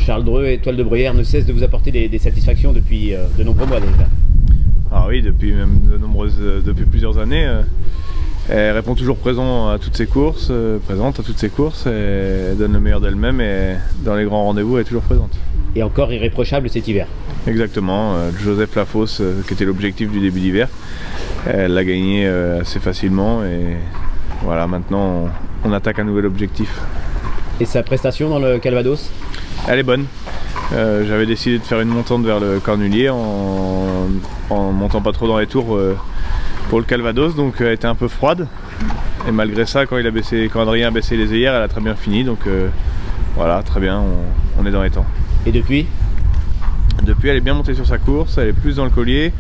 Charles Dreux, Étoile de Bruyère, ne cesse de vous apporter des satisfactions depuis de nombreux mois déjà. Ah oui, depuis plusieurs années. Elle répond toujours présente à toutes ses courses, et elle donne le meilleur d'elle-même, et dans les grands rendez-vous elle est toujours présente. Et encore irréprochable cet hiver. Exactement, Joseph Lafosse, qui était l'objectif du début d'hiver, elle l'a gagné assez facilement, et voilà, maintenant on attaque un nouvel objectif. Et sa prestation dans le Calvados? Elle est bonne. J'avais décidé de faire une montante vers le Cornulier en montant pas trop dans les tours pour le Calvados, donc elle était un peu froide. Et malgré ça, quand Adrien a baissé les œillères, elle a très bien fini. Donc voilà, très bien, on est dans les temps. Et depuis? Depuis, elle est bien montée sur sa course, elle est plus dans le collier.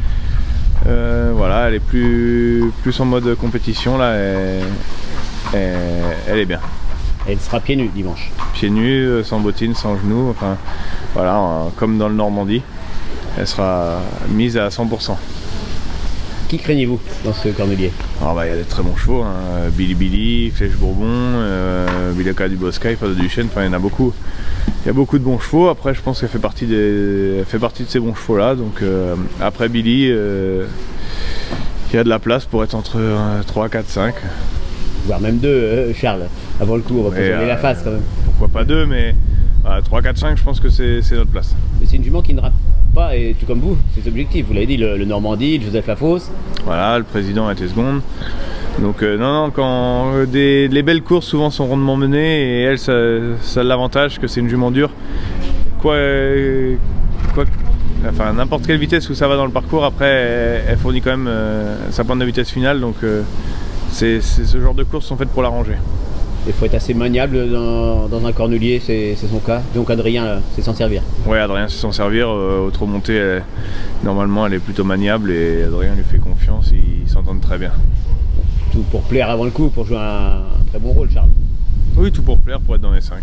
Voilà, elle est plus en mode compétition là. Elle est bien. Elle sera pieds nus dimanche. Pieds nus, sans bottines, sans genoux, enfin voilà, comme dans le Normandie, elle sera mise à 100%. Qui craignez-vous dans ce Cornulier? Alors bah, il y a des très bons chevaux, hein. Billy, Flèche Bourbon, Bilaka du Boscaï, Fado du Chêne, enfin il y en a beaucoup. Il y a beaucoup de bons chevaux. Après je pense qu'elle fait partie de ces bons chevaux là. Donc après Billy, il y a de la place pour être entre 3, 4, 5. Voire même 2, Charles, avant le coup, on va pas tourner la face quand même. Pourquoi pas 2, mais 3, 4, 5, je pense que c'est notre place. C'est une jument qui ne rate pas, et tout comme vous, ses objectifs. Vous l'avez dit, le Normandie, le Joseph Lafosse. Voilà, le président a été seconde. Donc non, quand les belles courses souvent sont rondement menées, et elle, ça a l'avantage que c'est une jument dure. Enfin, n'importe quelle vitesse où ça va dans le parcours, après, elle fournit quand même sa pointe de vitesse finale. Donc ce genre de courses sont faites pour la ranger. Il faut être assez maniable dans un Cornulier, c'est son cas. Donc Adrien sait s'en servir. Oui, Adrien sait s'en servir. Au trop monté, normalement elle est plutôt maniable, et Adrien lui fait confiance, ils s'entendent très bien. Tout pour plaire avant le coup, pour jouer un très bon rôle, Charles. Oui, tout pour plaire, pour être dans les 5.